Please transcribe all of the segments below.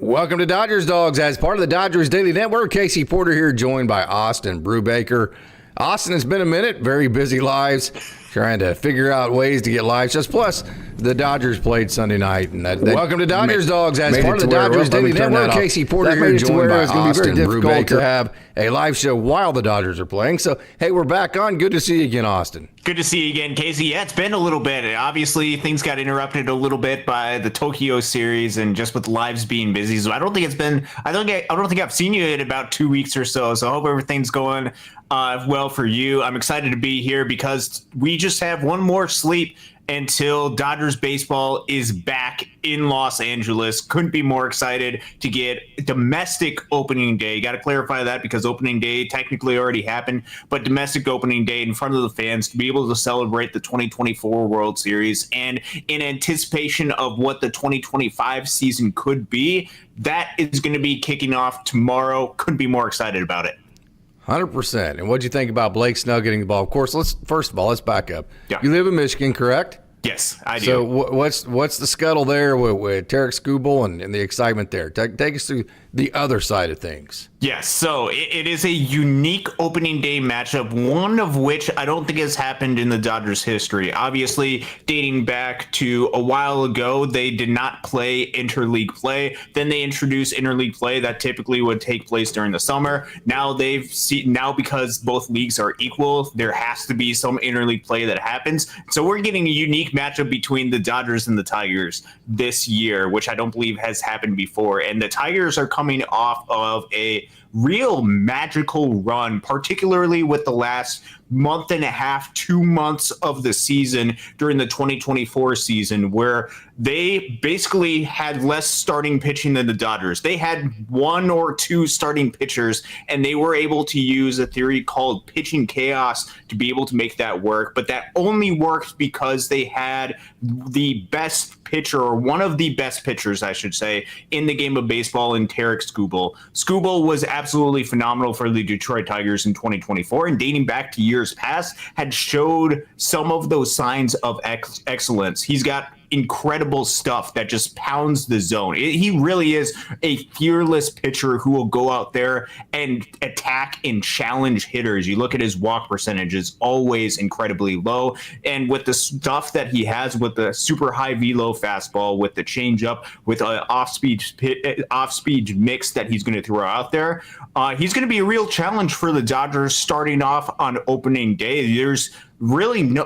Welcome to Dodgers Dogs. As part of the Dodgers Daily Network, Casey Porter here, joined by Austin Brubaker. Austin, it's been a minute, very busy lives, trying to figure out ways to get live shows. Plus, the Dodgers played Sunday night. And welcome to Dodgers Dogs. As part of the Dodgers Daily Network, Casey Porter here, joined by Austin Brubaker, to have a live show while the Dodgers are playing. So, hey, we're back on. Good to see you again, Austin. Good to see you again, Casey. Yeah, it's been a little bit. Obviously, things got interrupted a little bit by the Tokyo series and just with lives being busy. So I don't think I've seen you in about 2 weeks or so. So I hope everything's going well for you. I'm excited to be here because we just have one more sleep until Dodgers baseball is back in Los Angeles. Couldn't be more excited to get domestic opening day. Got to clarify that because opening day technically already happened, but domestic opening day in front of the fans to be able to celebrate the 2024 World Series. And in anticipation of what the 2025 season could be, that is going to be kicking off tomorrow. Couldn't be more excited about it. 100%. And what'd you think about Blake Snell getting the ball? Of course, let's back up. Yeah. You live in Michigan, correct? Yes, I do. So what's the scuttle there with Tarek Skubal and the excitement there? Take us through the other side of things. Yes, so it is a unique opening day matchup, one of which I don't think has happened in the Dodgers' history. Obviously, dating back to a while ago, they did not play interleague play. Then they introduced interleague play that typically would take place during the summer. Now because both leagues are equal, there has to be some interleague play that happens. So we're getting a unique matchup between the Dodgers and the Tigers this year, which I don't believe has happened before. And the Tigers are coming off of a real magical run, particularly with the last month and a half, 2 months of the season during the 2024 season, where they basically had less starting pitching than the Dodgers. They had one or two starting pitchers, and they were able to use a theory called pitching chaos to be able to make that work. But that only worked because they had the best pitcher, or one of the best pitchers, I should say, in the game of baseball in Tarek Skubal. Skubal was absolutely phenomenal for the Detroit Tigers in 2024, and dating back to years past, had showed some of those signs of excellence. He's got incredible stuff that just pounds the zone. He really is a fearless pitcher who will go out there and attack and challenge hitters. You look at his walk percentage is always incredibly low, and with the stuff that he has with the super high velo fastball, with the changeup, with an off-speed mix that he's going to throw out there, he's going to be a real challenge for the Dodgers starting off on opening day. There's really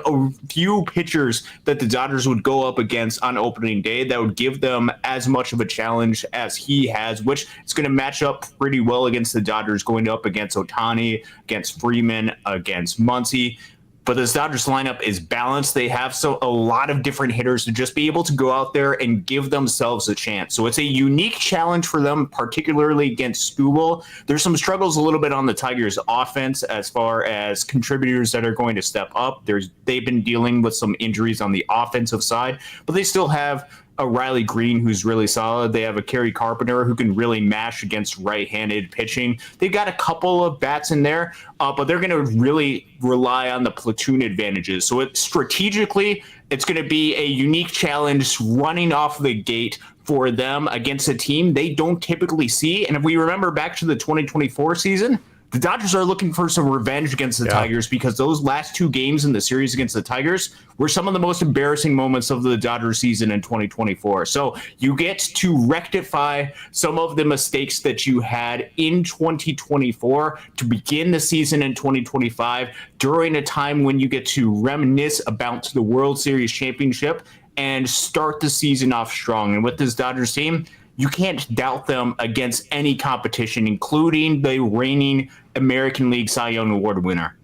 few pitchers that the Dodgers would go up against on opening day that would give them as much of a challenge as he has, which is going to match up pretty well against the Dodgers, going up against Ohtani, against Freeman, against Muncy. But this Dodgers lineup is balanced. They have a lot of different hitters to just be able to go out there and give themselves a chance. So it's a unique challenge for them, particularly against Skubal. There's some struggles a little bit on the Tigers' offense as far as contributors that are going to step up. They've been dealing with some injuries on the offensive side, but they still have a Riley Green who's really solid. They have a Kerry Carpenter who can really mash against right-handed pitching. They've got a couple of bats in there, but they're going to really rely on the platoon advantages. So strategically, it's going to be a unique challenge running off the gate for them against a team they don't typically see. And if we remember back to the 2024 season, the Dodgers are looking for some revenge against the Tigers because those last two games in the series against the Tigers were some of the most embarrassing moments of the Dodgers season in 2024. So you get to rectify some of the mistakes that you had in 2024 to begin the season in 2025 during a time when you get to reminisce about the World Series championship and start the season off strong. And with this Dodgers team, you can't doubt them against any competition, including the reigning American League Cy Young Award winner.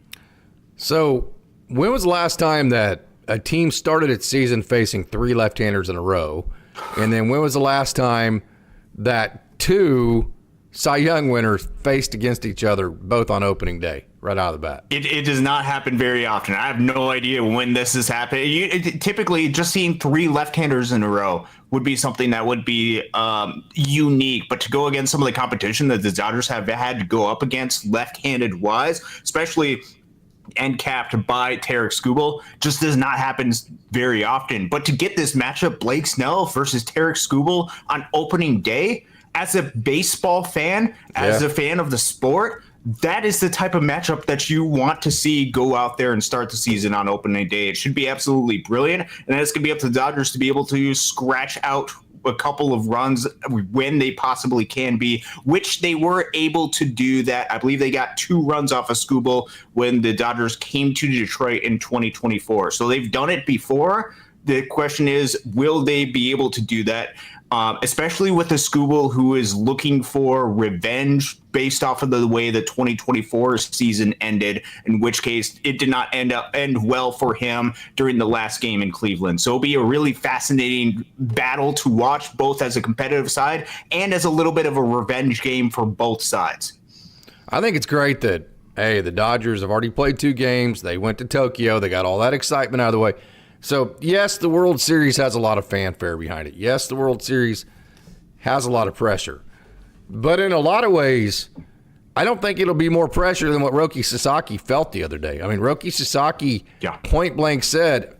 So when was the last time that a team started its season facing three left-handers in a row? And then when was the last time that two Cy Young winners faced against each other both on opening day, right out of the bat? It does not happen very often. I have no idea when this is happening. Typically, just seeing three left-handers in a row would be something that would be unique. But to go against some of the competition that the Dodgers have had to go up against left-handed wise, especially and capped by Tarek Skubal, just does not happen very often. But to get this matchup, Blake Snell versus Tarek Skubal on opening day, as a baseball fan, as a fan of the sport, that is the type of matchup that you want to see go out there and start the season on opening day. It should be absolutely brilliant, and then it's going to be up to the Dodgers to be able to scratch out a couple of runs when they possibly can be, which they were able to do that. I believe they got 2 runs off of Skubal when the Dodgers came to Detroit in 2024. So they've done it before. The question is, will they be able to do that? Especially with the Skubal, who is looking for revenge based off of the way the 2024 season ended, in which case it did not end well for him during the last game in Cleveland. So it'll be a really fascinating battle to watch, both as a competitive side and as a little bit of a revenge game for both sides. I think it's great that, hey, the Dodgers have already played 2 games. They went to Tokyo. They got all that excitement out of the way. So, yes, the World Series has a lot of fanfare behind it. Yes, the World Series has a lot of pressure. But in a lot of ways, I don't think it'll be more pressure than what Roki Sasaki felt the other day. I mean, Roki Sasaki point blank said,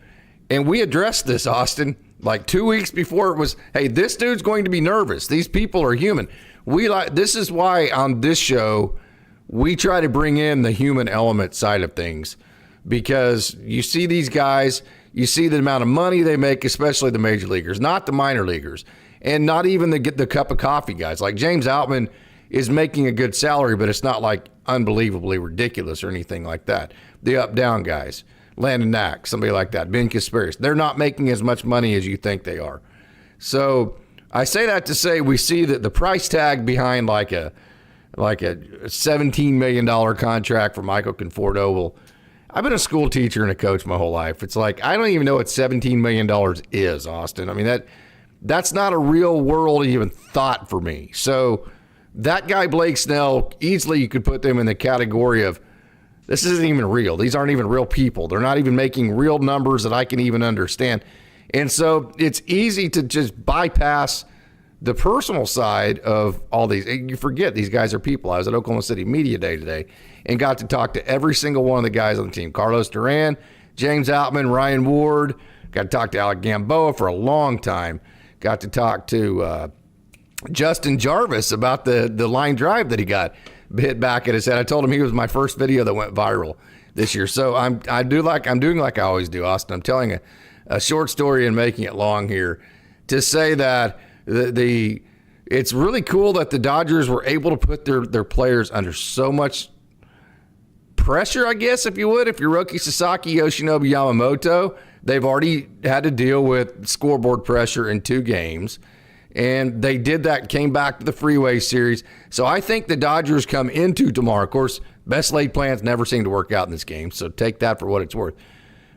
and we addressed this, Austin, like 2 weeks before it was, hey, this dude's going to be nervous. These people are human. This is why on this show we try to bring in the human element side of things, because you see these guys – you see the amount of money they make, especially the major leaguers, not the minor leaguers, and not even the cup of coffee guys. Like James Outman is making a good salary, but it's not like unbelievably ridiculous or anything like that. The up-down guys, Landon Knack, somebody like that, Ben Casparis, they're not making as much money as you think they are. So I say that to say we see that the price tag behind like a $17 million contract for Michael Conforto. I've been a school teacher and a coach my whole life. It's like, I don't even know what $17 million is, Austin. I mean, that's not a real world even thought for me. So that guy, Blake Snell, easily you could put them in the category of, this isn't even real. These aren't even real people. They're not even making real numbers that I can even understand. And so it's easy to just bypass the personal side of all these. You forget these guys are people. I was at Oklahoma City Media Day today and got to talk to every single one of the guys on the team. Carlos Duran, James Outman, Ryan Ward. Got to talk to Alec Gamboa for a long time. Got to talk to Justin Jarvis about the line drive that he got hit back at his head. I told him he was my first video that went viral this year. So I'm doing like I always do, Austin. I'm telling a short story and making it long here to say that it's really cool that the Dodgers were able to put their players under so much pressure, I guess, if you would. If you're Roki Sasaki, Yoshinobu Yamamoto, they've already had to deal with scoreboard pressure in 2 games. And they did that, came back to the Freeway Series. So I think the Dodgers come into tomorrow. Of course, best laid plans never seem to work out in this game, so take that for what it's worth.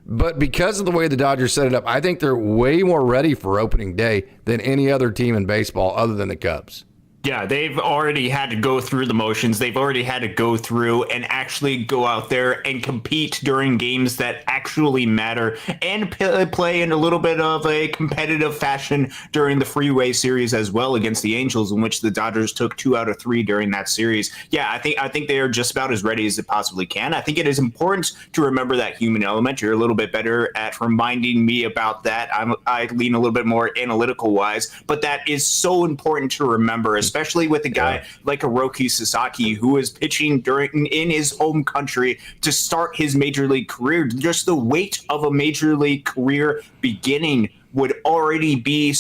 But because of the way the Dodgers set it up, I think they're way more ready for opening day than any other team in baseball other than the Cubs. Yeah, they've already had to go through the motions. They've already had to go through and actually go out there and compete during games that actually matter and play in a little bit of a competitive fashion during the Freeway Series as well against the Angels, in which the Dodgers took 2 out of 3 during that series. Yeah, I think they are just about as ready as it possibly can. I think it is important to remember that human element. You're a little bit better at reminding me about that. I lean a little bit more analytical wise, but that is so important to remember, especially with a guy like a Roki Sasaki, who is pitching in his home country to start his major league career. Just the weight of a major league career beginning would already be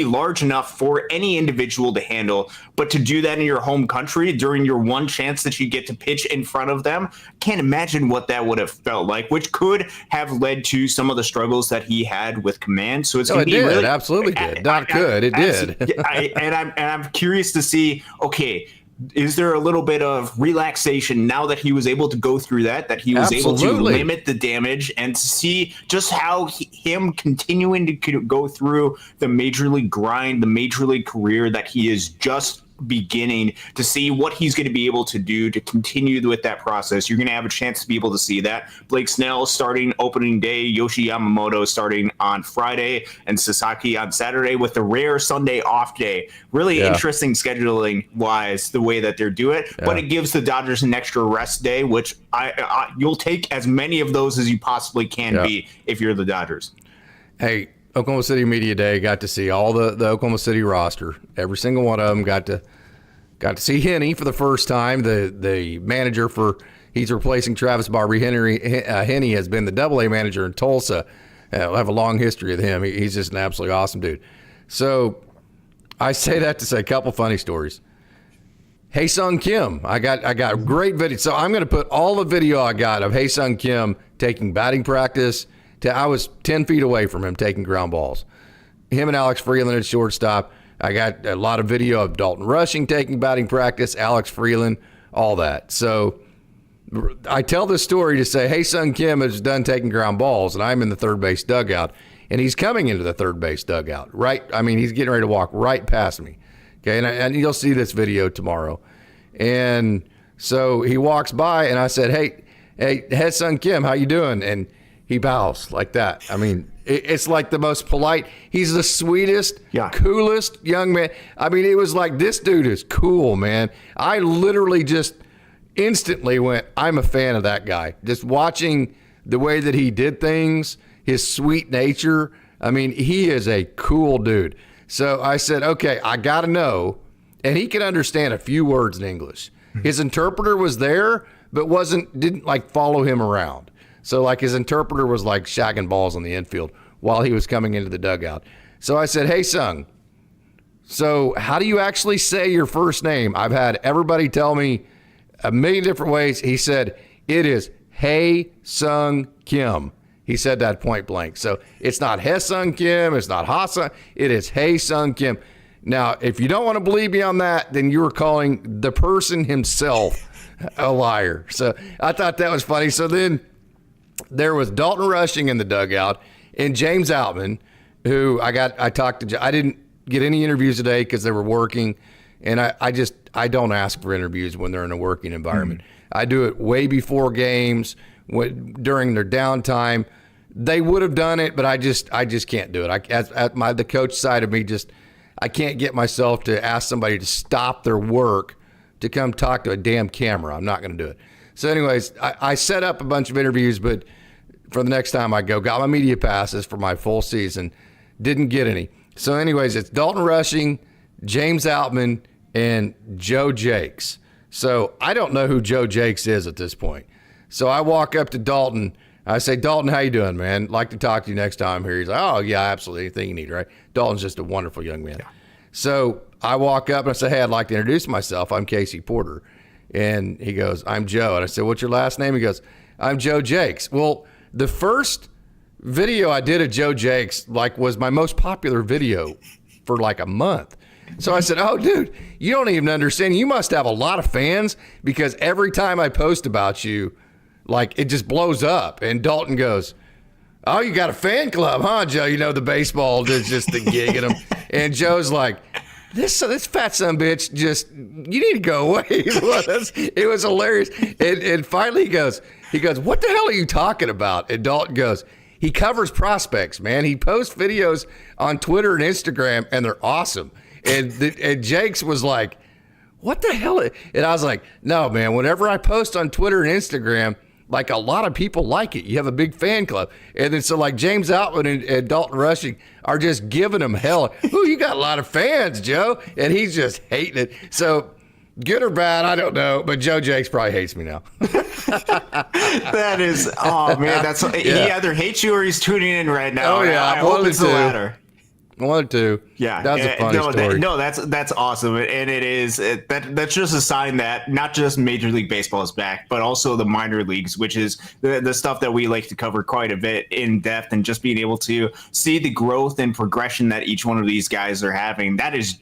large enough for any individual to handle. But to do that in your home country during your one chance that you get to pitch in front of them, can't imagine what that would have felt like, which could have led to some of the struggles that he had with command. So it's going to be really, it absolutely did. Not good. It did. I'm curious to see, okay, is there a little bit of relaxation now that he was able to go through that he was able to limit the damage, and to see just how him continuing to go through the major league grind, the major league career that he is just beginning, to see what he's going to be able to do to continue with that process. You're going to have a chance to be able to see that. Blake Snell starting opening day, Yoshi Yamamoto starting on Friday, and Sasaki on Saturday with the rare Sunday off day. Really interesting scheduling wise, the way that they're doing it, but it gives the Dodgers an extra rest day, which you'll take as many of those as you possibly can be if you're the Dodgers. Hey, Oklahoma City Media Day. Got to see all the Oklahoma City roster. Every single one of them. Got to see Henny for the first time. The manager he's replacing Travis Barbie. Henny has been the Double-A manager in Tulsa. I'll have a long history with him. He's just an absolutely awesome dude. So I say that to say a couple funny stories. Hyung-Seok Kim, I got great video. So I'm going to put all the video I got of Hyung-Seok Kim taking batting practice. I was 10 feet away from him taking ground balls. Him and Alex Freeland at shortstop. I got a lot of video of Dalton Rushing taking batting practice, Alex Freeland, all that. So I tell this story to say, Hyung-Seok Kim is done taking ground balls, and I'm in the third base dugout, and he's coming into the third base dugout. Right? I mean, he's getting ready to walk right past me. Okay, and you'll see this video tomorrow. And so he walks by, and I said, hey, Hyung-Seok Kim, how you doing? And he bows like that. I mean, it's like the most polite. He's the sweetest, coolest young man. I mean, it was like, this dude is cool, man. I literally just instantly went, I'm a fan of that guy. Just watching the way that he did things, his sweet nature. I mean, he is a cool dude. So I said, okay, I got to know. And he could understand a few words in English. His interpreter was there, but didn't like follow him around. So like his interpreter was like shagging balls on the infield while he was coming into the dugout. So I said, hey, Sung, so how do you actually say your first name? I've had everybody tell me a million different ways. He said, it is Hyung-Seok Kim. He said that point blank. So it's not Hyung-Seok Kim. It's not Hasa. It is Hyung-Seok Kim. Now, if you don't want to believe me on that, then you're calling the person himself a liar. So I thought that was funny. So then there was Dalton Rushing in the dugout and James Outman, who I talked to. I didn't get any interviews today because they were working. And I don't ask for interviews when they're in a working environment. I do it way before games, during their downtime. They would have done it, but I just can't do it. The coach side of me I can't get myself to ask somebody to stop their work to come talk to a damn camera. I'm not going to do it. So anyways, I set up a bunch of interviews, but for the next time I got my media passes for my full season, didn't get any. So anyways, it's Dalton Rushing, James Outman, and Joe Jakes. So I don't know who Joe Jakes is at this point. So I walk up to Dalton. I say, Dalton, how you doing, man? Like to talk to you next time here. He's like, oh, yeah, absolutely. Anything you need, right? Dalton's just a wonderful young man. Yeah. So I walk up and I say, hey, I'd like to introduce myself. I'm Casey Porter. And he goes, I'm Joe. And I said, what's your last name? He goes, I'm Joe Jakes. Well, the first video I did of Joe Jakes was my most popular video for like a month. So I said, oh, dude, you don't even understand. You must have a lot of fans because every time I post about you, it just blows up. And Dalton goes, oh, you got a fan club, huh, Joe? You know, the baseball is just the gig at him. And Joe's like, this fat son of a bitch, you need to go away. It was hilarious. And finally he goes, what the hell are you talking about? And Dalton goes, he covers prospects, man. He posts videos on Twitter and Instagram, and they're awesome. And Jakes was like, what the hell? And I was like, no, man, whenever I post on Twitter and Instagram, a lot of people like it. You have a big fan club. And then so James Outman and Dalton Rushing are just giving him hell. Ooh, you got a lot of fans, Joe. And he's just hating it. So good or bad, I don't know. But Joe Jakes probably hates me now. That is, oh, man. He either hates you or he's tuning in right now. Oh, yeah. I hope it's the latter. One or two. Yeah, that was a funny story. That's awesome, and it is that's just a sign that not just Major League Baseball is back, but also the minor leagues, which is the stuff that we like to cover quite a bit in depth, and just being able to see the growth and progression that each one of these guys are having. That is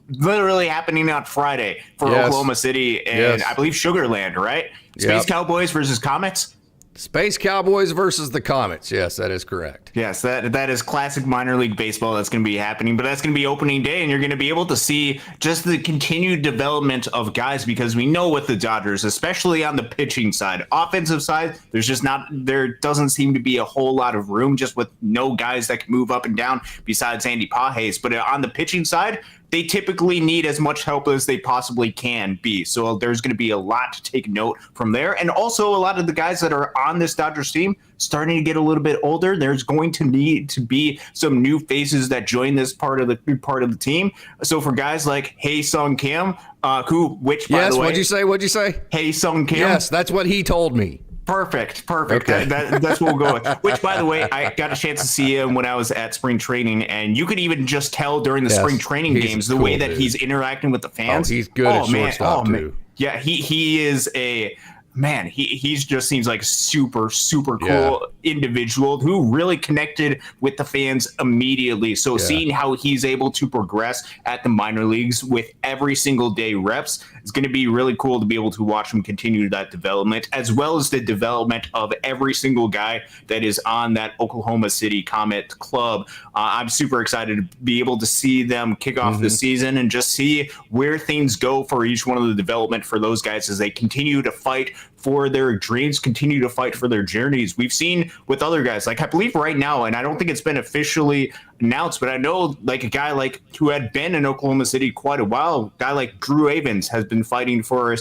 literally happening on Friday for Oklahoma City and I believe Sugarland, right? Space Cowboys versus Comets. Space Cowboys versus the Comets. Yes, that is correct. Yes, that is classic minor league baseball that's going to be happening, but that's going to be opening day, and you're going to be able to see just the continued development of guys, because we know with the Dodgers, especially on the pitching side, offensive side, there doesn't seem to be a whole lot of room, just with no guys that can move up and down besides Andy Pages. But on the pitching side, they typically need as much help as they possibly can be. So there's going to be a lot to take note from there. And also a lot of the guys that are on this Dodgers team starting to get a little bit older. There's going to need to be some new faces that join this part of the team. So for guys like Hyung-Seok Kim, by the way, what'd you say? Hyung-Seok Kim. Yes, that's what he told me. Perfect. Okay. That's what we'll go with. Which, by the way, I got a chance to see him when I was at spring training, and you could even just tell during the spring training games the way that he's interacting with the fans. Oh, he's good at shortstop too. Yeah, he is a man. He just seems like a super cool individual who really connected with the fans immediately. So seeing how he's able to progress at the minor leagues with every single day reps, it's going to be really cool to be able to watch him continue that development, as well as the development of every single guy that is on that Oklahoma City Comet club. I'm super excited to be able to see them kick off the season and just see where things go for each one of the development for those guys as they continue to fight for their dreams, continue to fight for their journeys. We've seen with other guys, like I believe right now, and I don't think it's been officially announced, but I know like a guy like who had been in Oklahoma City quite a while, a guy like Drew Avens has been fighting for a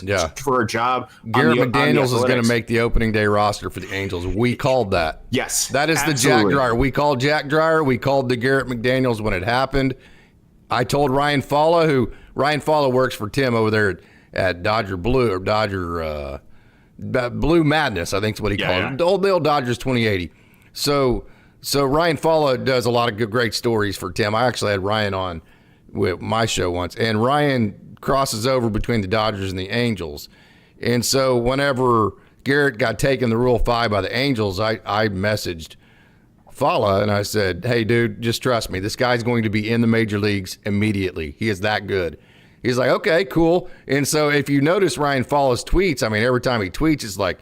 job. Garrett McDaniels is going to make the opening day roster for the Angels. We called that. Yes, that is absolutely. The Jack Dreyer. We called Jack Dreyer. We called the Garrett McDaniels when it happened. I told Ryan Falla, works for Tim over there at Dodger Blue or Dodger Blue Madness, I think is what he called it. The old Dodgers 2080. So Ryan Falla does a lot of great stories for Tim. I actually had Ryan on with my show once, and Ryan crosses over between the Dodgers and the Angels. And so whenever Garrett got taken the Rule 5 by the Angels, I messaged Falla and I said, hey, dude, just trust me. This guy's going to be in the major leagues immediately. He is that good. He's like, okay, cool. And so if you notice Ryan Falla's tweets, I mean, every time he tweets, it's like,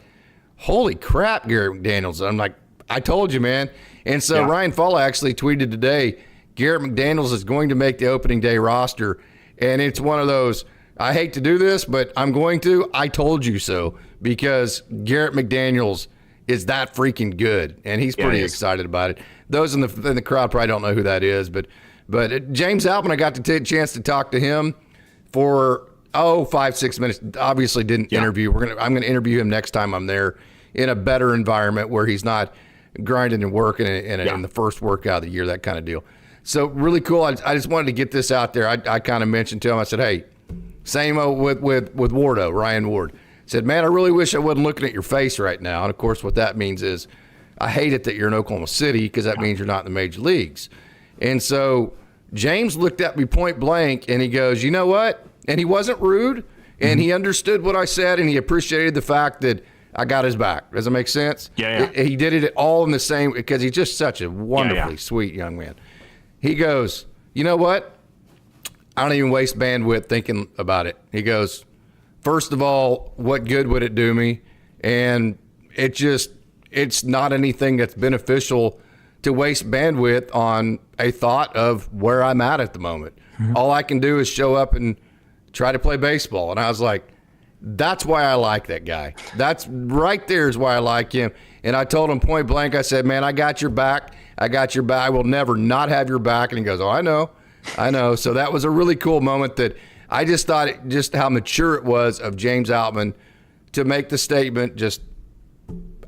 holy crap, Garrett McDaniels. I'm like, I told you, man. And so Ryan Falla actually tweeted today, Garrett McDaniels is going to make the opening day roster. And it's one of those, I hate to do this, but I'm going to. I told you so, because Garrett McDaniels is that freaking good. And he's pretty excited about it. Those in the crowd probably don't know who that is. But James Outman, I got to take a chance to talk to him for 5-6 minutes. Obviously didn't interview. I'm gonna interview him next time I'm there in a better environment where he's not grinding and working in the first workout of the year, that kind of deal. So really cool. I just wanted to get this out there. I kind of mentioned to him, I said, hey, same with Wardo, Ryan Ward. Said, man, I really wish I wasn't looking at your face right now. And of course what that means is I hate it that you're in Oklahoma City, because that means you're not in the major leagues. And so James looked at me point blank and he goes, you know what? And he wasn't rude, and he understood what I said, and he appreciated the fact that I got his back. Does it make sense? Yeah. He did it all in the same, because he's just such a wonderfully sweet young man. He goes, you know what? I don't even waste bandwidth thinking about it. He goes, first of all, what good would it do me? And it's not anything that's beneficial to waste bandwidth on a thought of where I'm at the moment. All I can do is show up and try to play baseball. And I was like, that's why I like that guy. That's right there is why I like him. And I told him point blank, I said, man, I got your back. I got your back. I will never not have your back. And he goes, oh, I know. So that was a really cool moment that I just thought just how mature it was of James Outman to make the statement, just,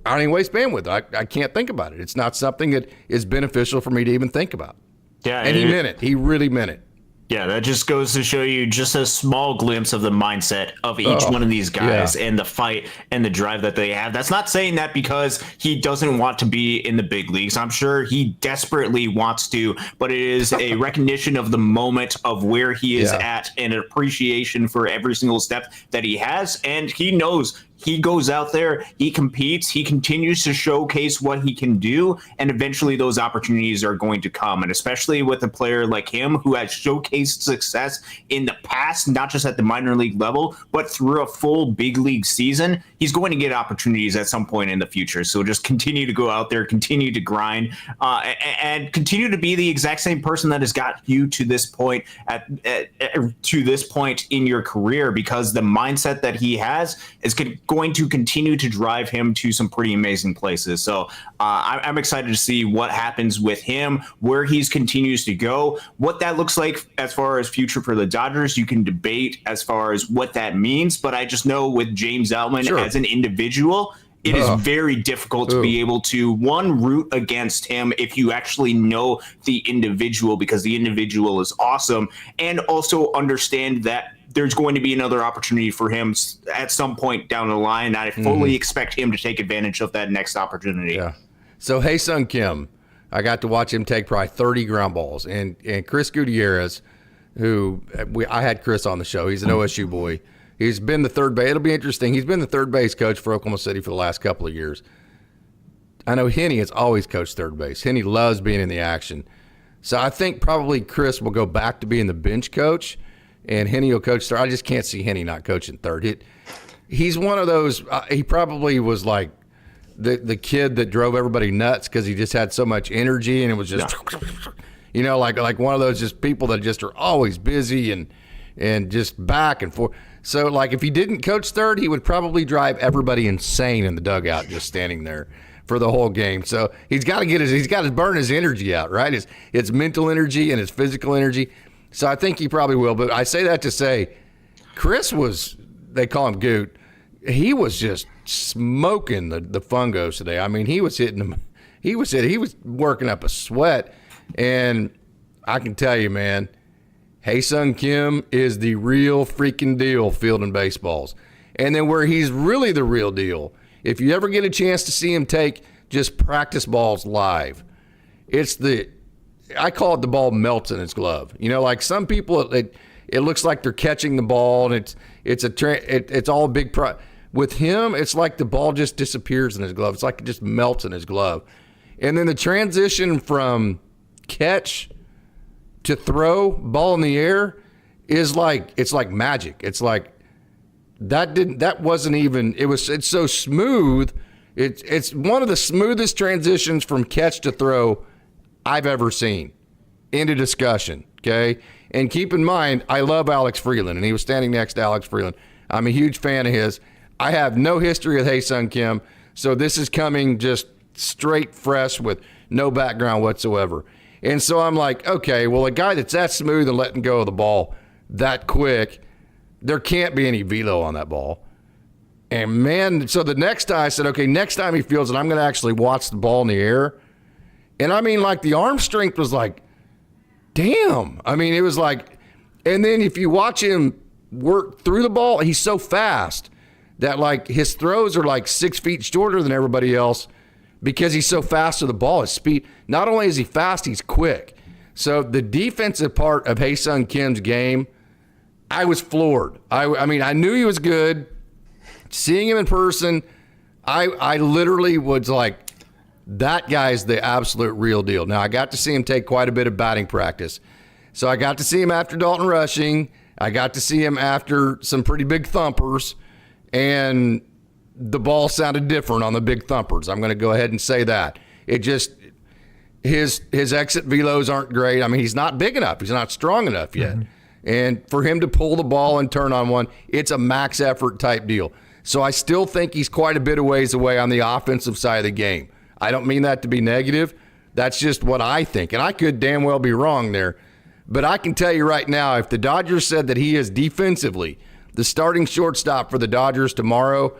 I don't even waste bandwidth. I can't think about it. It's not something that is beneficial for me to even think about. Yeah, and he meant it. He really meant it. Yeah, that just goes to show you just a small glimpse of the mindset of each one of these guys and the fight and the drive that they have. That's not saying that because he doesn't want to be in the big leagues. I'm sure he desperately wants to, but it is a recognition of the moment of where he is at and an appreciation for every single step that he has. And he knows he goes out there, he competes, he continues to showcase what he can do, and eventually those opportunities are going to come. And especially with a player like him who has showcased success in the past, not just at the minor league level, but through a full big league season, he's going to get opportunities at some point in the future. So just continue to go out there, continue to grind, and continue to be the exact same person that has got you to this point to this point in your career, because the mindset that he has is going going to continue to drive him to some pretty amazing places. So I'm excited to see what happens with him, where he continues to go, what that looks like as far as future for the Dodgers. You can debate as far as what that means, but I just know with James Outman as an individual, it is very difficult to be able to, root against him if you actually know the individual, because the individual is awesome, and also understand that there's going to be another opportunity for him at some point down the line. And I fully expect him to take advantage of that next opportunity. Yeah. So Hyung-Seok Kim, I got to watch him take probably 30 ground balls. And Chris Gutierrez, who I had Chris on the show, he's an OSU boy. He's been the third base. It'll be interesting. He's been the third base coach for Oklahoma City for the last couple of years. I know Henny has always coached third base. Henny loves being in the action. So I think probably Chris will go back to being the bench coach, and Henny will coach third. I just can't see Henny not coaching third. He's one of those, he probably was like the kid that drove everybody nuts because he just had so much energy, and it was just, like one of those just people that just are always busy and just back and forth. So, like, if he didn't coach third, he would probably drive everybody insane in the dugout just standing there for the whole game. So he's got to burn his energy out, right? His mental energy and his physical energy. So I think he probably will. But I say that to say, Chris was, they call him Goot, he was just smoking the fungos today. I mean, he was hitting them. He was working up a sweat. And I can tell you, man, Hyung-Seok Kim is the real freaking deal fielding baseballs. And then where he's really the real deal, if you ever get a chance to see him take just practice balls live, I call it the ball melts in his glove. Like some people, it looks like they're catching the ball, and it's all big. With him, it's like the ball just disappears in his glove. It's like it just melts in his glove. And then the transition from catch to throw, ball in the air, it's like magic. It's like it's so smooth. It's one of the smoothest transitions from catch to throw I've ever seen. End of discussion. Okay. And keep in mind, I love Alex Freeland, and he was standing next to Alex Freeland. I'm a huge fan of his. I have no history with Hyung-Seok Kim, so this is coming just straight fresh with no background whatsoever. And so I'm like, okay, well, a guy that's that smooth and letting go of the ball that quick, there can't be any velo on that ball. And, man, so the next time I said, okay, next time he fields it, I'm going to actually watch the ball in the air. And, I mean, like, the arm strength was like, damn. I mean, it was like, and then if you watch him work through the ball, he's so fast that, like, his throws are like 6 feet shorter than everybody else, because he's so fast to the ball. His speed, not only is he fast, he's quick. So the defensive part of Hyung-Seok Kim's game, I was floored. I mean, I knew he was good. Seeing him in person, I literally was like, that guy's the absolute real deal. Now, I got to see him take quite a bit of batting practice. So I got to see him after Dalton Rushing. I got to see him after some pretty big thumpers. And the ball sounded different on the big thumpers. I'm going to go ahead and say that. It just, his exit velos aren't great. I mean, he's not big enough. He's not strong enough yet. Mm-hmm. And for him to pull the ball and turn on one, it's a max effort type deal. So I still think he's quite a bit of ways away on the offensive side of the game. I don't mean that to be negative. That's just what I think. And I could damn well be wrong there. But I can tell you right now, if the Dodgers said that he is defensively the starting shortstop for the Dodgers tomorrow,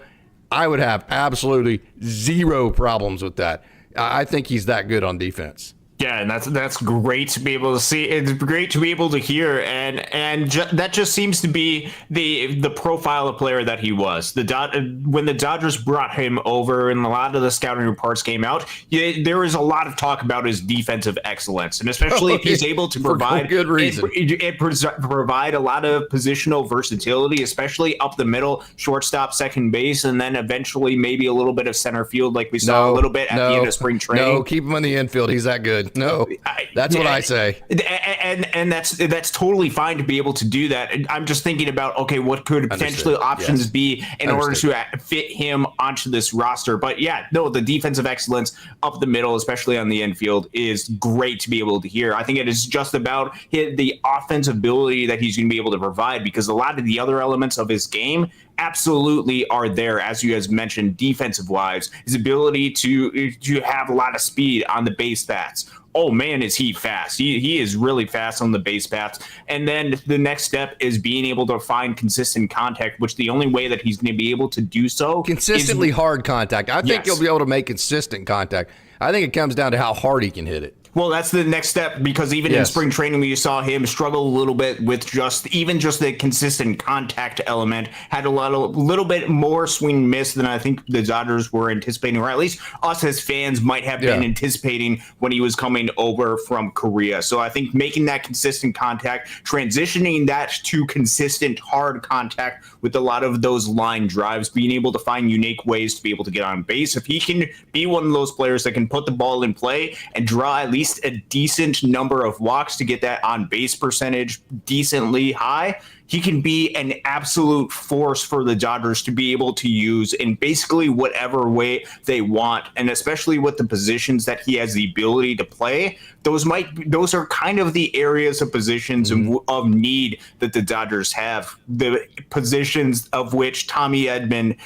I would have absolutely zero problems with that. I think he's that good on defense. Yeah, and that's great to be able to see. It's great to be able to hear, and that just seems to be the profile of player that he was. When the Dodgers brought him over, and a lot of the scouting reports came out, there was a lot of talk about his defensive excellence, and especially if he's able to provide good reason. Provide a lot of positional versatility, especially up the middle, shortstop, second base, and then eventually maybe a little bit of center field, like we saw a little bit at the end of spring training. No, keep him in the infield. He's that good. No, that's what I say. And that's totally fine to be able to do that. I'm just thinking about, okay, what could potentially options be in order to fit him onto this roster. But yeah, no, the defensive excellence up the middle, especially on the infield, is great to be able to hear. I think it is just about the offensive ability that he's going to be able to provide, because a lot of the other elements of his game absolutely are there, as you guys mentioned, defensive wise, his ability to have a lot of speed on the base paths. Oh man, is he fast. He is really fast on the base paths. And then the next step is being able to find consistent contact, which the only way that he's going to be able to do so consistently hard contact. I think he'll be able to make consistent contact. I think it comes down to how hard he can hit it. Well, that's the next step, because even in spring training, you saw him struggle a little bit with just the consistent contact element. Had a little bit more swing miss than I think the Dodgers were anticipating, or at least us as fans might have been anticipating when he was coming over from Korea. So I think making that consistent contact, transitioning that to consistent hard contact with a lot of those line drives, being able to find unique ways to be able to get on base. If he can be one of those players that can put the ball in play and draw at least a decent number of walks to get that on base percentage decently high, he can be an absolute force for the Dodgers to be able to use in basically whatever way they want. And especially with the positions that he has the ability to play, those are kind of the areas of positions of need that the Dodgers have. The positions of which Tom Edman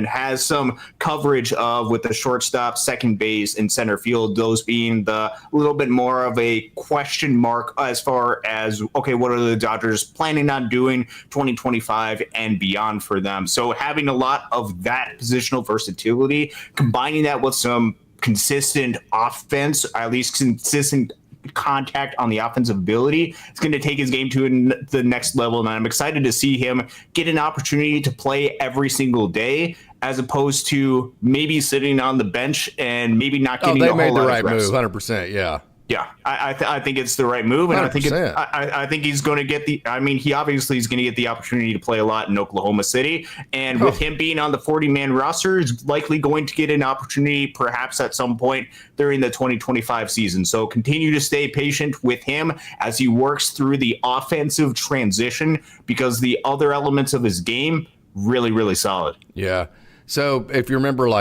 has some coverage of, with the shortstop, second base, and center field, those being the little bit more of a question mark as far as, okay, what are the Dodgers planning on doing 2025 and beyond for them? So having a lot of that positional versatility, combining that with some consistent offense, at least consistent contact on the offensive ability, it's going to take his game to the next level. And I'm excited to see him get an opportunity to play every single day, as opposed to maybe sitting on the bench and maybe not getting a whole lot of reps. They made the right move, 100%, yeah. Yeah, I think it's the right move, and 100%. I think he's going to get he obviously is going to get the opportunity to play a lot in Oklahoma City, and with him being on the 40-man roster, he's likely going to get an opportunity perhaps at some point during the 2025 season. So continue to stay patient with him as he works through the offensive transition, because the other elements of his game really, really solid. Yeah. So if you remember, 2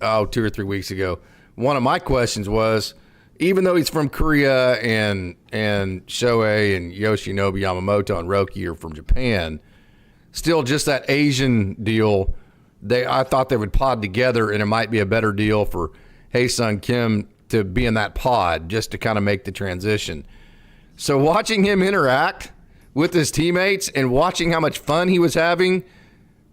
or 3 weeks ago, one of my questions was, even though he's from Korea and Shohei and Yoshinobu Yamamoto and Roki are from Japan, still just that Asian deal, I thought they would pod together, and it might be a better deal for Hyung-Seok Kim to be in that pod just to kind of make the transition. So watching him interact with his teammates and watching how much fun he was having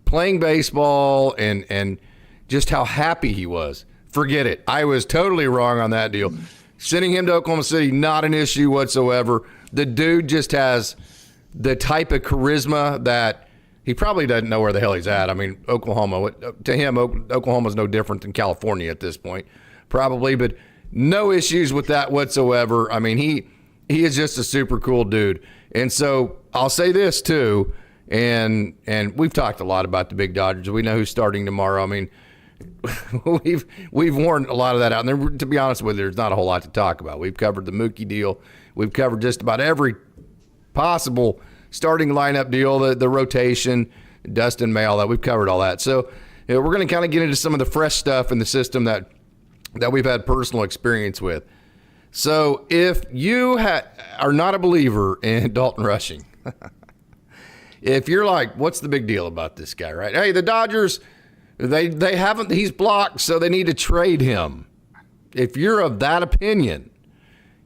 playing baseball and just how happy he was, forget it. I was totally wrong on that deal. Sending him to Oklahoma City, not an issue whatsoever. The dude just has the type of charisma that he probably doesn't know where the hell he's at. I mean, Oklahoma, to him, Oklahoma's no different than California at this point, probably, but no issues with that whatsoever. I mean, he is just a super cool dude. And so I'll say this too, and we've talked a lot about the big Dodgers. We know who's starting tomorrow. I mean, we've worn a lot of that out. And there, to be honest with you, there's not a whole lot to talk about. We've covered the Mookie deal. We've covered just about every possible starting lineup deal, the rotation, Dustin May, all that. We've covered all that. So we're going to kind of get into some of the fresh stuff in the system that we've had personal experience with. So if you are not a believer in Dalton Rushing, if you're like, what's the big deal about this guy, right? Hey, the Dodgers, They haven't, he's blocked, so they need to trade him. If you're of that opinion,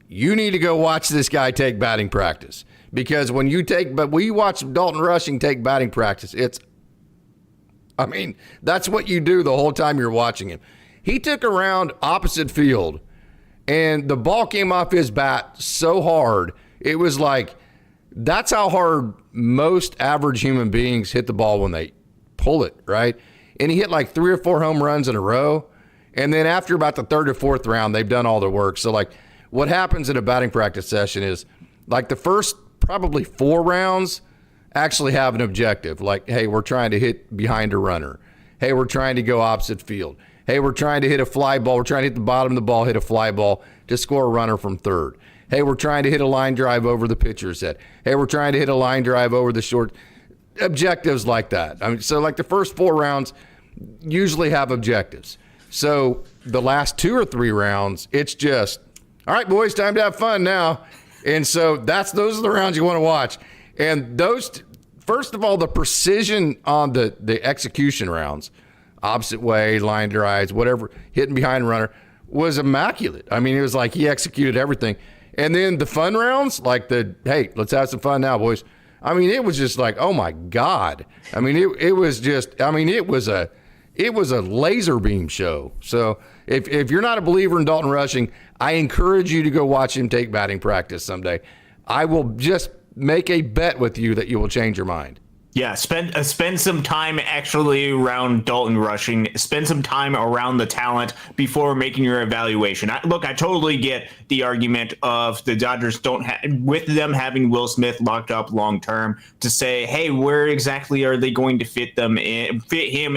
you need to go watch this guy take batting practice. Because when we watch Dalton Rushing take batting practice, that's what you do the whole time you're watching him. He took a round opposite field, and the ball came off his bat so hard, it was like, that's how hard most average human beings hit the ball when they pull it, right? And he hit 3 or 4 home runs in a row. And then after about the 3rd or 4th round, they've done all their work. So, what happens in a batting practice session is, the first probably 4 rounds actually have an objective. Hey, we're trying to hit behind a runner. Hey, we're trying to go opposite field. Hey, we're trying to hit a fly ball. We're trying to hit the bottom of the ball, hit a fly ball to score a runner from third. Hey, we're trying to hit a line drive over the pitcher's head. Hey, we're trying to hit a line drive over the short. Objectives like that. So the first 4 rounds usually have objectives. So the last 2 or 3 rounds, it's just, all right, boys, time to have fun now. And so those are the rounds you want to watch. And those first of all, the precision on the execution rounds, opposite way, line drives, whatever, hitting behind runner, was immaculate. I mean, it was like he executed everything. And then the fun rounds, like hey, let's have some fun now, boys. I mean, it was just like, oh my God. I mean, it was a laser beam show. So if you're not a believer in Dalton Rushing, I encourage you to go watch him take batting practice someday. I will just make a bet with you that you will change your mind. Yeah, spend some time actually around Dalton Rushing. Spend some time around the talent before making your evaluation. I totally get the argument of the Dodgers with them having Will Smith locked up long term, to say, hey, where exactly are they going to fit him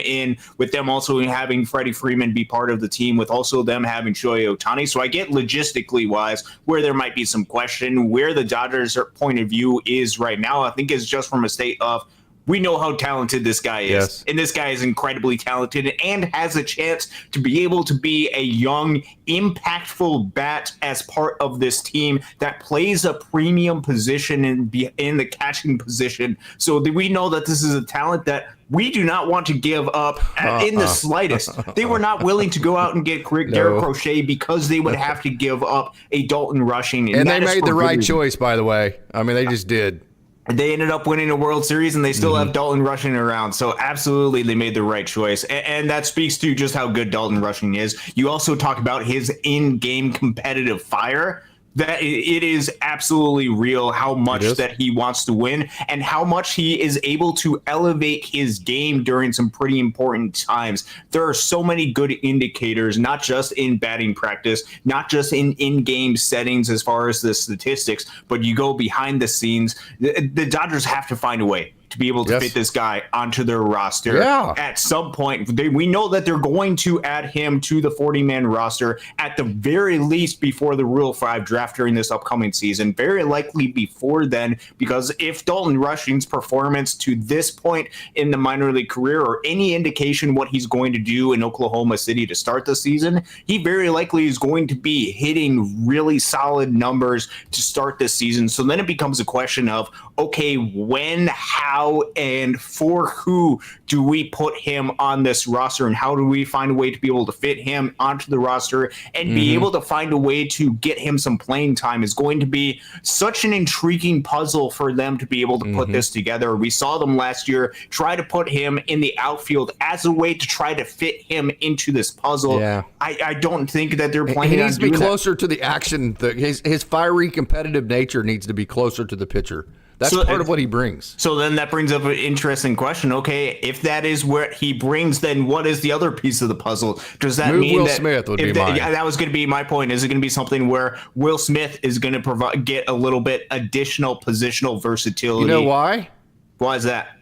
in? With them also having Freddie Freeman be part of the team, with also them having Shohei Ohtani. So I get logistically wise where there might be some question. Where the Dodgers' point of view is right now, I think is just from a state of, we know how talented this guy is. Yes. And this guy is incredibly talented and has a chance to be able to be a young, impactful bat as part of this team that plays a premium position in the catching position. So we know that this is a talent that we do not want to give up in the slightest. They were not willing to go out and get Derek Crochet because they would have to give up a Dalton Rushing. And they made the right choice, by the way. I mean, they just did. They ended up winning a World Series, and they still have Dalton Rushing around. So absolutely, they made the right choice. And that speaks to just how good Dalton Rushing is. You also talk about his in-game competitive fire. That it is absolutely real how much that he wants to win and how much he is able to elevate his game during some pretty important times. There are so many good indicators, not just in batting practice, not just in in-game settings as far as the statistics, but you go behind the scenes. The Dodgers have to find a way to be able to fit this guy onto their roster at some point. We know that they're going to add him to the 40-man roster at the very least before the Rule 5 draft during this upcoming season, very likely before then, because if Dalton Rushing's performance to this point in the minor league career or any indication what he's going to do in Oklahoma City to start the season, he very likely is going to be hitting really solid numbers to start this season. So then it becomes a question of, okay, when, how, and for who do we put him on this roster, and how do we find a way to be able to fit him onto the roster and be able to find a way to get him some playing time is going to be such an intriguing puzzle for them to be able to put this together. We saw them last year try to put him in the outfield as a way to try to fit him into this puzzle. Yeah. I don't think that they're planning on doing that. He needs to be closer to the action. His fiery competitive nature needs to be closer to the pitcher. That's part of what he brings. So then that brings up an interesting question. Okay, if that is where he brings, then what is the other piece of the puzzle? Does that mean Will that Smith would be mine? That was going to be my point. Is it going to be something where Will Smith is going to get a little bit additional positional versatility? You know why? Why is that?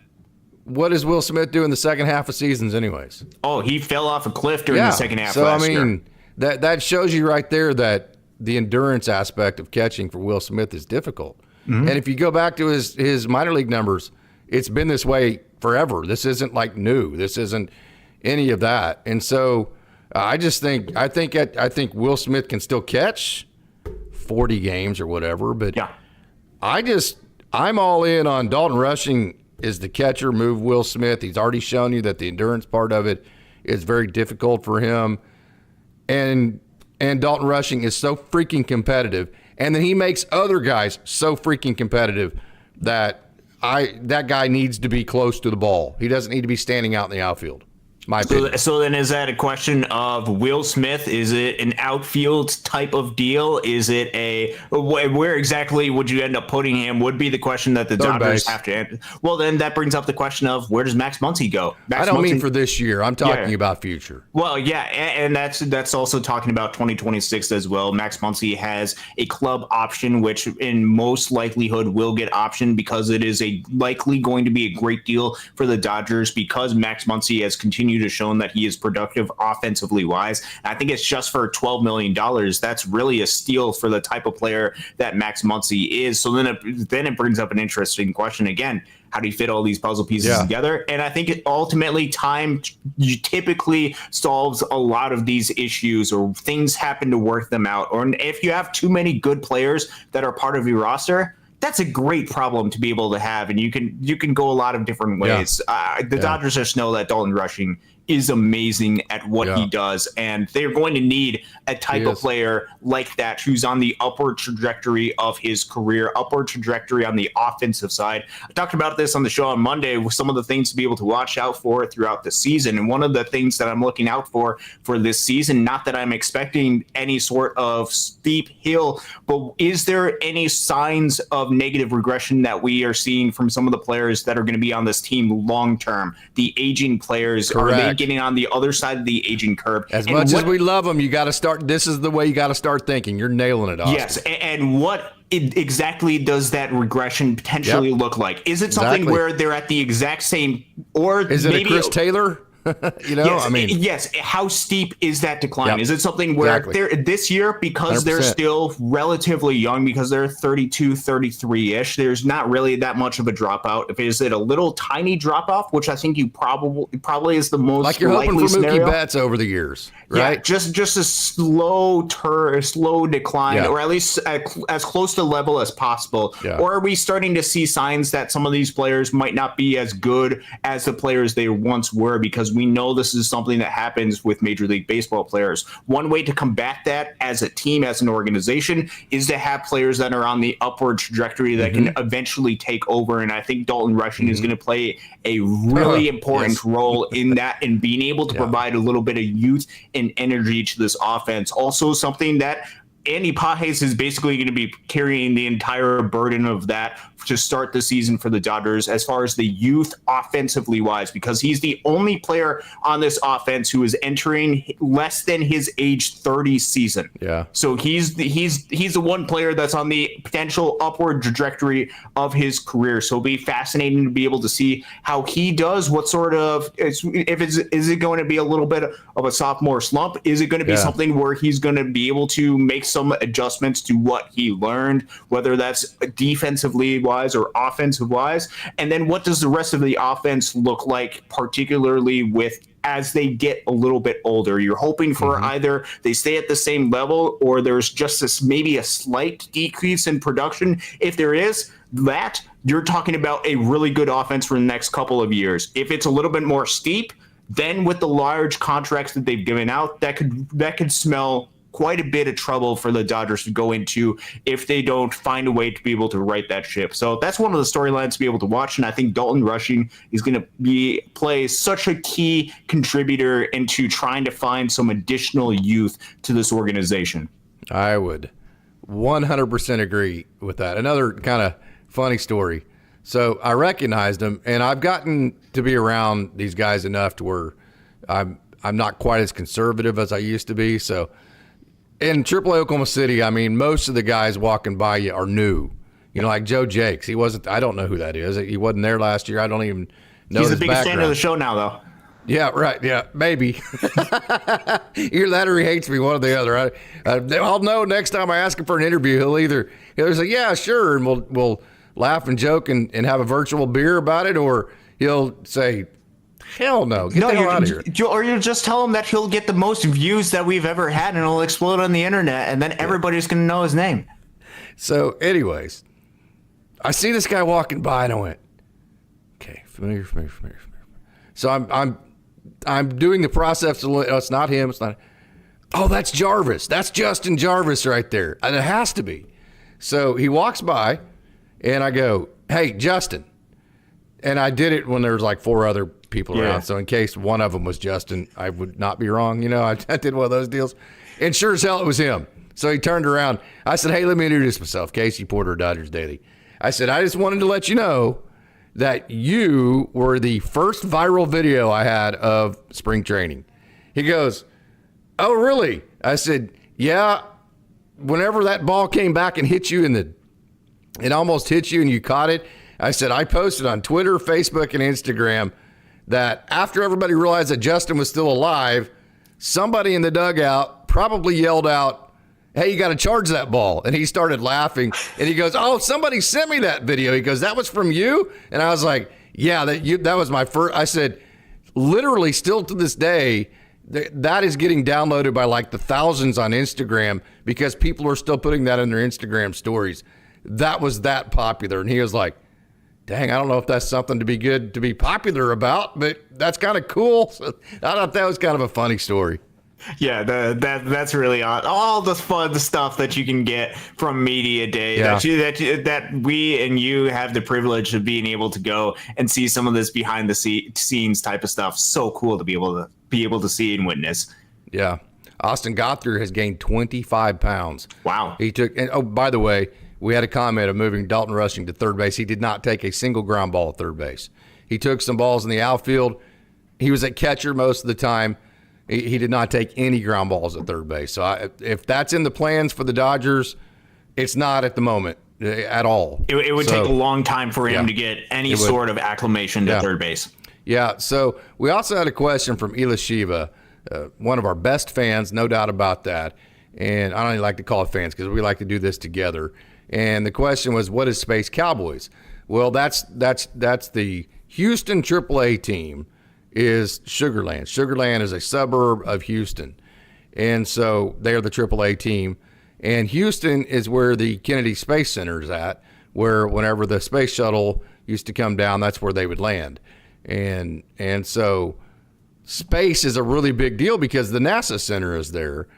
What does Will Smith do in the second half of seasons anyways? Oh, he fell off a cliff during the second half last year. So, I mean, that shows you right there that the endurance aspect of catching for Will Smith is difficult. And if you go back to his minor league numbers, it's been this way forever. This isn't like new. This isn't any of that. And so I think Will Smith can still catch 40 games or whatever. But I'm all in on Dalton Rushing is the catcher. Move Will Smith. He's already shown you that the endurance part of it is very difficult for him. And Dalton Rushing is so freaking competitive. And then he makes other guys so freaking competitive that guy needs to be close to the ball. He doesn't need to be standing out in the outfield. My opinion. So then is that a question of Will Smith? Is it an outfield type of deal? Is it where exactly would you end up putting him would be the question that the Dodgers have to answer. Well, then that brings up the question of where does Max Muncy go? I don't mean for this year. I'm talking about future. Well, yeah, and that's also talking about 2026 as well. Max Muncy has a club option, which in most likelihood will get optioned because it is likely going to be a great deal for the Dodgers because Max Muncy has continued to shown that he is productive offensively wise. And I think it's just for $12 million. That's really a steal for the type of player that Max Muncy is. So then it brings up an interesting question again. How do you fit all these puzzle pieces together? And I think ultimately time typically solves a lot of these issues, or things happen to work them out. Or if you have too many good players that are part of your roster, that's a great problem to be able to have, and you can go a lot of different ways. The Dodgers just know that Dalton Rushing is amazing at what he does, and they're going to need a type of player like that who's on the upward trajectory of his career, upward trajectory on the offensive side. I talked about this on the show on Monday with some of the things to be able to watch out for throughout the season, and one of the things that I'm looking out for this season, not that I'm expecting any sort of steep hill, but is there any signs of negative regression that we are seeing from some of the players that are going to be on this team long term? The aging players, are they getting on the other side of the aging curve? As much as we love them, you got to start. This is the way you got to start thinking. You're nailing it, Austin. Yes, and what exactly does that regression potentially look like? Is it something where they're at the exact same, or is it maybe a Chris Taylor? Yes, how steep is that decline? Is it something where they're this year, because 100%. They're still relatively young, because they're 32, 33-ish, there's not really that much of a dropout? Is it a little tiny drop off, which I think you probably is the most like you're hoping for scenario? Mookie Betts over the years, right? Yeah, just a slow decline, or at least as close to level as possible. Or are we starting to see signs that some of these players might not be as good as the players they once were? Because we know this is something that happens with Major League Baseball players. One way to combat that as a team, as an organization, is to have players that are on the upward trajectory that can eventually take over. And I think Dalton Rushing is going to play a really important role in that, and being able to provide a little bit of youth and energy to this offense. Also something that Andy Pages is basically going to be carrying the entire burden of that to start the season for the Dodgers as far as the youth offensively wise, because he's the only player on this offense who is entering less than his age 30 season. So he's the one player that's on the potential upward trajectory of his career. So it'll be fascinating to be able to see how he does, what sort of, is it going to be a little bit of a sophomore slump? Is it going to be something where he's going to be able to make some adjustments to what he learned, whether that's defensively wise or offensive wise? And then what does the rest of the offense look like, particularly with as they get a little bit older? You're hoping for either they stay at the same level, or there's just this maybe a slight decrease in production. If there is that, you're talking about a really good offense for the next couple of years. If it's a little bit more steep, then with the large contracts that they've given out, that could smell quite a bit of trouble for the Dodgers to go into if they don't find a way to be able to right that ship. So that's one of the storylines to be able to watch, and I think Dalton Rushing is going to play such a key contributor into trying to find some additional youth to this organization. I would 100% agree with that. Another kind of funny story. So I recognized him, and I've gotten to be around these guys enough to where I'm not quite as conservative as I used to be. So in AAA Oklahoma City, I mean, most of the guys walking by you are new. You know, like Joe Jakes. He wasn't. I don't know who that is. He wasn't there last year. I don't even know his background. He's the biggest fan of the show now, though. Yeah, right. Yeah, maybe. Either that or he hates me, one or the other. I'll know next time I ask him for an interview. He'll either say, yeah, sure, and we'll laugh and joke and have a virtual beer about it, or he'll say, hell no, get the hell out of here. Or you just tell him that he'll get the most views that we've ever had, and it'll explode on the internet, and then everybody's going to know his name. So anyways, I see this guy walking by, and I went, okay, familiar. So I'm doing the process. It's not him. It's not. Oh, that's Jarvis. That's Justin Jarvis right there. And it has to be. So he walks by, and I go, hey, Justin. And I did it when there was like 4 other people around. So in case one of them was Justin, I would not be wrong. You know, I did one of those deals. And sure as hell it was him. So he turned around. I said, hey, let me introduce myself. Casey Porter, Dodgers Daily. I said, I just wanted to let you know that you were the first viral video I had of spring training. He goes, oh, really? I said, yeah. Whenever that ball came back and hit you it almost hit you and you caught it. I said, I posted on Twitter, Facebook, and Instagram that after everybody realized that Justin was still alive, somebody in the dugout probably yelled out, hey, you got to charge that ball. And he started laughing. And he goes, oh, somebody sent me that video. He goes, that was from you? And I was like, yeah, that was my first. I said, literally still to this day, that is getting downloaded by like the thousands on Instagram because people are still putting that in their Instagram stories. that was that popular. And he was like, dang, I don't know if that's something to be popular about, but that's kind of cool. So I thought that was kind of a funny story. Yeah, that's really odd. All the fun stuff that you can get from media day, that we and you have the privilege of being able to go and see some of this behind the scenes type of stuff. So cool to be able to see and witness. Yeah, Austin Gothard has gained 25 pounds. Wow. He took, and oh, by the way, we had a comment of moving Dalton Rushing to third base. He did not take a single ground ball at third base. He took some balls in the outfield. He was at catcher most of the time. He did not take any ground balls at third base. So if that's in the plans for the Dodgers, it's not at the moment at all. It would take a long time for him to get any sort of acclimation to third base. Yeah. So we also had a question from Ela Shiva, one of our best fans, no doubt about that. And I don't even like to call it fans because we like to do this together. And the question was, what is Space Cowboys? Well, that's the Houston AAA team. Is Sugarland. Sugarland is a suburb of Houston. And so they're the AAA team. And Houston is where the Kennedy Space Center is at, where whenever the space shuttle used to come down, that's where they would land. And so space is a really big deal because the NASA Center is there.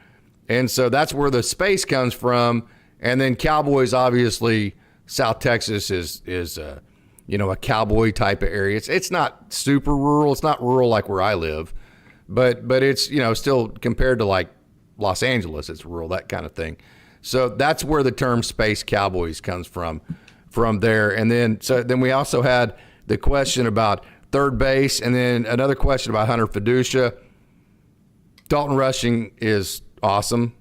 And so that's where the space comes from. And then Cowboys, obviously, South Texas is a cowboy type of area. It's not super rural. It's not rural like where I live, but it's, still compared to like Los Angeles, it's rural, that kind of thing. So that's where the term Space Cowboys comes from there. And then we also had the question about third base, and then another question about Hunter Fiducia. Dalton Rushing is awesome.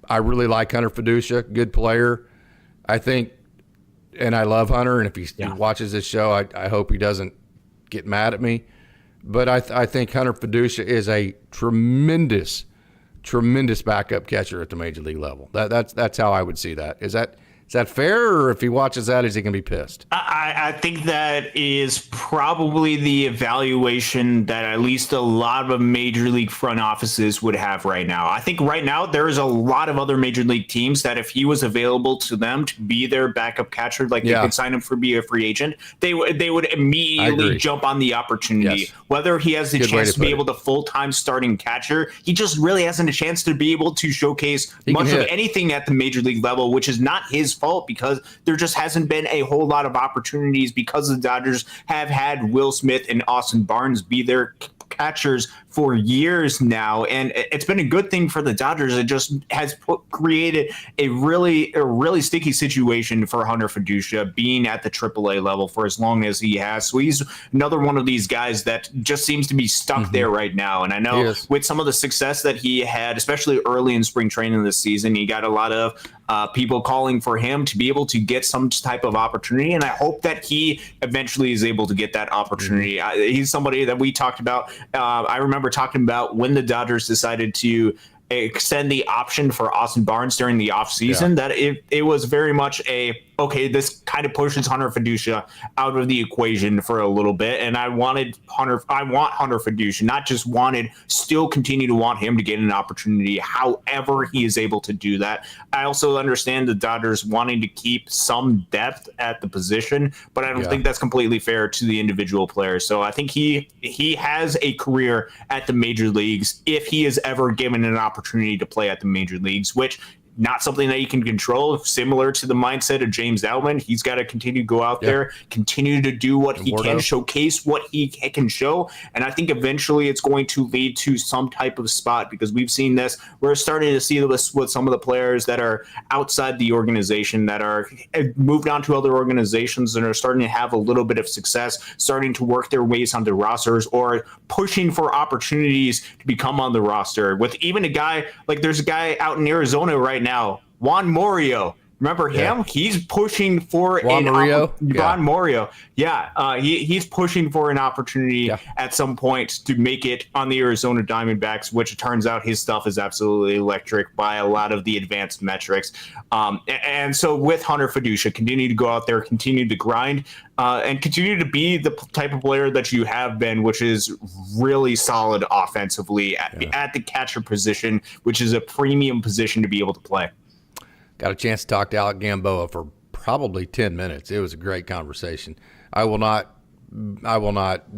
I really like Hunter Fiducia, good player. I think, and I love Hunter, and if he watches this show, I hope he doesn't get mad at me. But I think Hunter Fiducia is a tremendous backup catcher at the major league level. That's how I would see that. Is that fair, or if he watches that, is he going to be pissed? I think that is probably the evaluation that at least a lot of major league front offices would have right now. I think right now there is a lot of other major league teams that if he was available to them to be their backup catcher, like they could sign him for be a free agent, they would immediately jump on the opportunity. Yes. Whether he has the chance to be able to full-time starting catcher, he just really hasn't a chance to be able to showcase much of anything at the major league level, which is not his fault because there just hasn't been a whole lot of opportunities because the Dodgers have had Will Smith and Austin Barnes be their catchers for years now, and it's been a good thing for the Dodgers. It just has created a really sticky situation for Hunter Fiducia being at the AAA level for as long as he has. So he's another one of these guys that just seems to be stuck there right now. And I know with some of the success that he had, especially early in spring training this season, he got a lot of people calling for him to be able to get some type of opportunity, and I hope that he eventually is able to get that opportunity. He's somebody that we talked about. I remember talking about when the Dodgers decided to extend the option for Austin Barnes during the offseason, that it was very much this kind of pushes Hunter Fiducia out of the equation for a little bit. And I want Hunter Fiducia, not just still continue to want him to get an opportunity, however he is able to do that. I also understand the Dodgers wanting to keep some depth at the position, but I don't think that's completely fair to the individual players. So I think he has a career at the major leagues if he is ever given an opportunity to play at the major leagues, which not something that you can control. Similar to the mindset of James Outman, he's got to continue to go out there, continue to do what he can, showcase what he can show. And I think eventually it's going to lead to some type of spot, because we've seen this. We're starting to see this with some of the players that are outside the organization, that are moved on to other organizations and are starting to have a little bit of success, starting to work their ways onto rosters or pushing for opportunities to become on the roster. With even a guy, like there's a guy out in Arizona right now, Juan Morio. Remember him? He's pushing for Juan Morio. He's pushing for an opportunity at some point to make it on the Arizona Diamondbacks, which it turns out his stuff is absolutely electric by a lot of the advanced metrics. And so with Hunter Fiducia, continue to go out there, continue to grind, and continue to be the type of player that you have been, which is really solid offensively at the catcher position, which is a premium position to be able to play. Got a chance to talk to Alec Gamboa for probably 10 minutes. It was a great conversation. I will not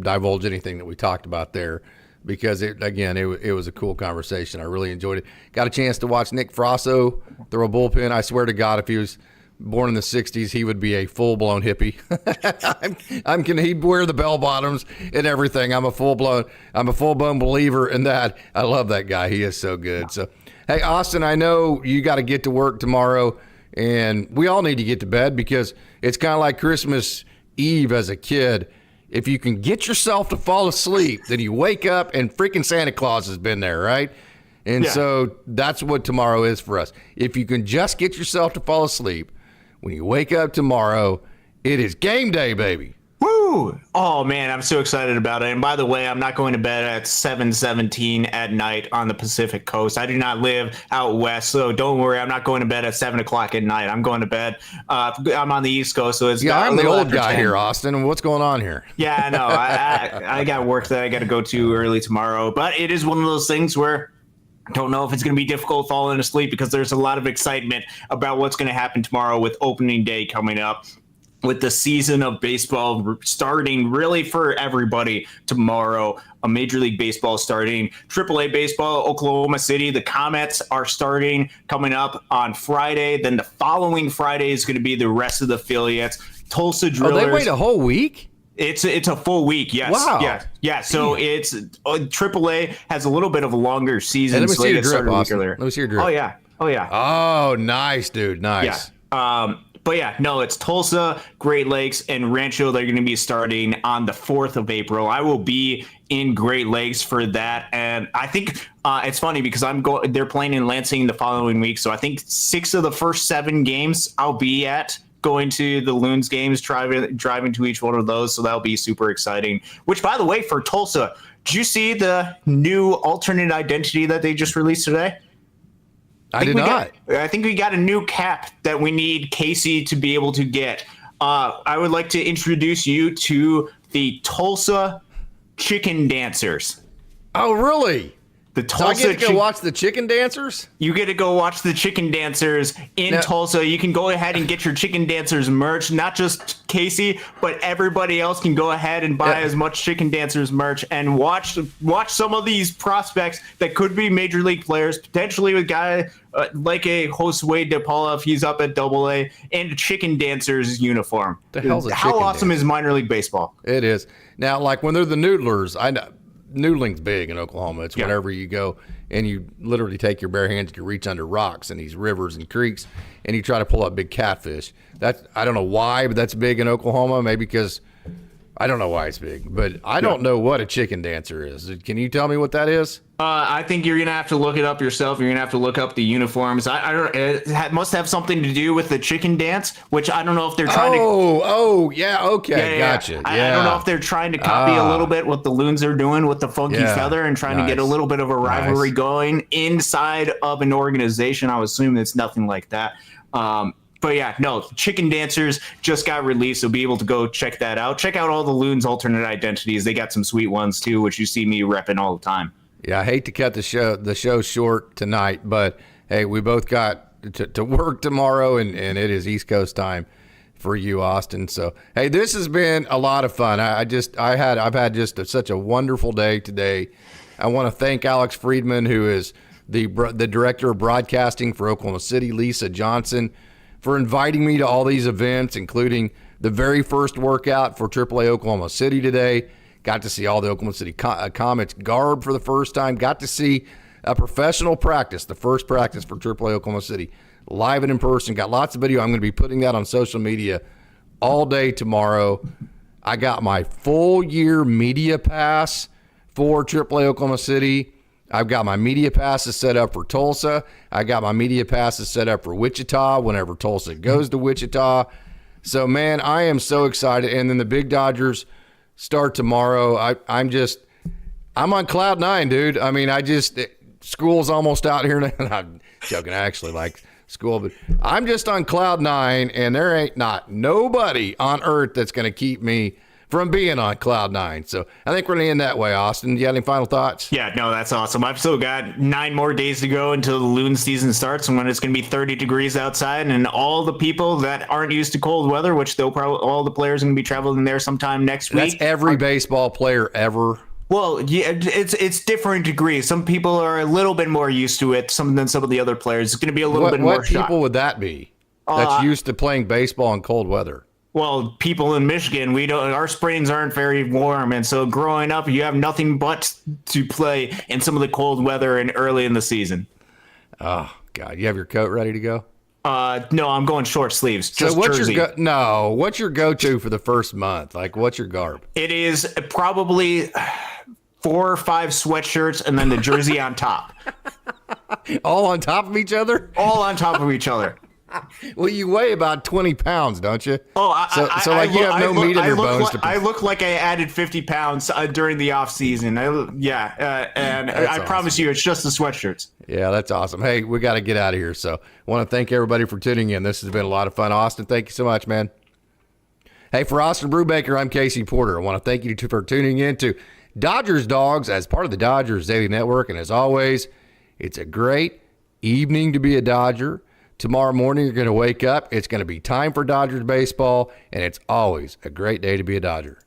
divulge anything that we talked about there because it was a cool conversation. I really enjoyed it. Got a chance to watch Nick Frasso throw a bullpen. I swear to God, if he was born in the 60s, he would be a full-blown hippie. He'd wear the bell bottoms and everything. I'm a full-blown believer in that. I love that guy. He is so good. So, hey, Austin, I know you got to get to work tomorrow, and we all need to get to bed because it's kind of like Christmas Eve as a kid. If you can get yourself to fall asleep, then you wake up and freaking Santa Claus has been there, right? And so that's what tomorrow is for us. If you can just get yourself to fall asleep, when you wake up tomorrow, it is game day, baby. Woo! Oh, man, I'm so excited about it. And by the way, I'm not going to bed at 7:17 at night on the Pacific Coast. I do not live out west, so don't worry. I'm not going to bed at 7 o'clock at night. I'm going to bed. I'm on the East Coast, so it's I'm the old guy 10. Here, Austin. What's going on here? Yeah, I know. I got work that I got to go to early tomorrow, but it is one of those things where I don't know if it's going to be difficult falling asleep because there's a lot of excitement about what's going to happen tomorrow with opening day coming up, with the season of baseball starting really for everybody tomorrow. A Major League Baseball starting, AAA baseball, Oklahoma City. The Comets are starting coming up on Friday. Then the following Friday is going to be the rest of the affiliates. Tulsa Drillers. Oh, they wait a whole week? It's a full week, yes. Wow. Yeah. So it's AAA has a little bit of a longer season. Hey, let me see your drip, Austin. Let me see your drip. Oh yeah. Oh, nice, dude. Nice. Yeah. But yeah, no, it's Tulsa, Great Lakes, and Rancho. They're going to be starting on the 4th of April. I will be in Great Lakes for that, and I think it's funny because they're playing in Lansing the following week, so I think 6 of the first 7 games I'll be at. Going to the Loons games, driving to each one of those, so that'll be super exciting. Which, by the way, for Tulsa, did you see the new alternate identity that they just released today? I did not. I think we got a new cap that we need Casey to be able to get. I would like to introduce you to the Tulsa Chicken Dancers. Oh, really? The Tulsa so I get to go watch the Chicken Dancers? You get to go watch the Chicken Dancers in Tulsa. You can go ahead and get your Chicken Dancers merch. Not just Casey, but everybody else can go ahead and buy as much Chicken Dancers merch and watch some of these prospects that could be major league players, potentially with a guy like a Josue De Paula if he's up at AA, and a Chicken Dancers uniform. How awesome is minor league baseball? It is. Now, like when they're the noodlers, I know. Noodling's big in Oklahoma. It's whenever you go and you literally take your bare hands, you reach under rocks in these rivers and creeks, and you try to pull up big catfish. I don't know why, but that's big in Oklahoma. Maybe because I don't know why it's big, but I don't know what a chicken dancer is. Can you tell me what that is? I think you're gonna have to look it up yourself. You're gonna have to look up the uniforms. I don't. It must have something to do with the chicken dance, which I don't know if they're trying okay, gotcha. I don't know if they're trying to copy a little bit what the Loons are doing with the funky feather and trying to get a little bit of a rivalry going inside of an organization. I would assume it's nothing like that. But yeah, no, Chicken Dancers just got released, so be able to go check that out. Check out all the Loons alternate identities. They got some sweet ones too, which you see me repping all the time. Yeah, I hate to cut the show short tonight, but hey, we both got to work tomorrow, and it is East Coast time for you, Austin. So hey, this has been a lot of fun. I've had just such a wonderful day today. I want to thank Alex Friedman, who is the director of broadcasting for Oklahoma City, Lisa Johnson, for inviting me to all these events, including the very first workout for AAA Oklahoma City today. Got to see all the Oklahoma City Comets garb for the first time. Got to see a professional practice, the first practice for AAA Oklahoma City, live and in person. Got lots of video. I'm going to be putting that on social media all day tomorrow. I got my full year media pass for AAA Oklahoma City. I've got my media passes set up for Tulsa. I got my media passes set up for Wichita whenever Tulsa goes to Wichita. So, man, I am so excited. And then the big Dodgers start tomorrow. I'm on cloud 9, dude. I mean, school's almost out here now. I'm joking. I actually like school, but I'm just on cloud 9, and there ain't nobody on earth that's going to keep me from being on cloud nine. So I think we're going to end that way. Austin, do you have any final thoughts? Yeah, no, that's awesome. I've still got 9 more days to go until the loon season starts, and when it's going to be 30 degrees outside, and all the people that aren't used to cold weather, which they'll probably all the players are going to be traveling there sometime next week. That's every baseball player ever. Well, yeah, it's different degrees. Some people are a little bit more used to it than some of the other players. It's going to be a little bit more What people would that be? That's used to playing baseball in cold weather. Well, people in Michigan, our springs aren't very warm, and so growing up, you have nothing but to play in some of the cold weather and early in the season. Oh God, you have your coat ready to go? No, I'm going short sleeves. Just so what's jersey. What's your go-to for the first month? Like, what's your garb? It is probably 4 or 5 sweatshirts and then the jersey on top. All on top of each other? All on top of each other. Well, you weigh about 20 pounds, don't you? Oh, you have no meat in your bones. I look like I added 50 pounds during the off season. I promise you, it's just the sweatshirts. Yeah, that's awesome. Hey, we got to get out of here. So I want to thank everybody for tuning in. This has been a lot of fun. Austin, thank you so much, man. Hey, for Austin Brubaker, I'm Casey Porter. I want to thank you for tuning in to Dodgers Dawgs as part of the Dodgers Daily Network. And as always, it's a great evening to be a Dodger. Tomorrow morning, you're going to wake up. It's going to be time for Dodgers baseball, and it's always a great day to be a Dodger.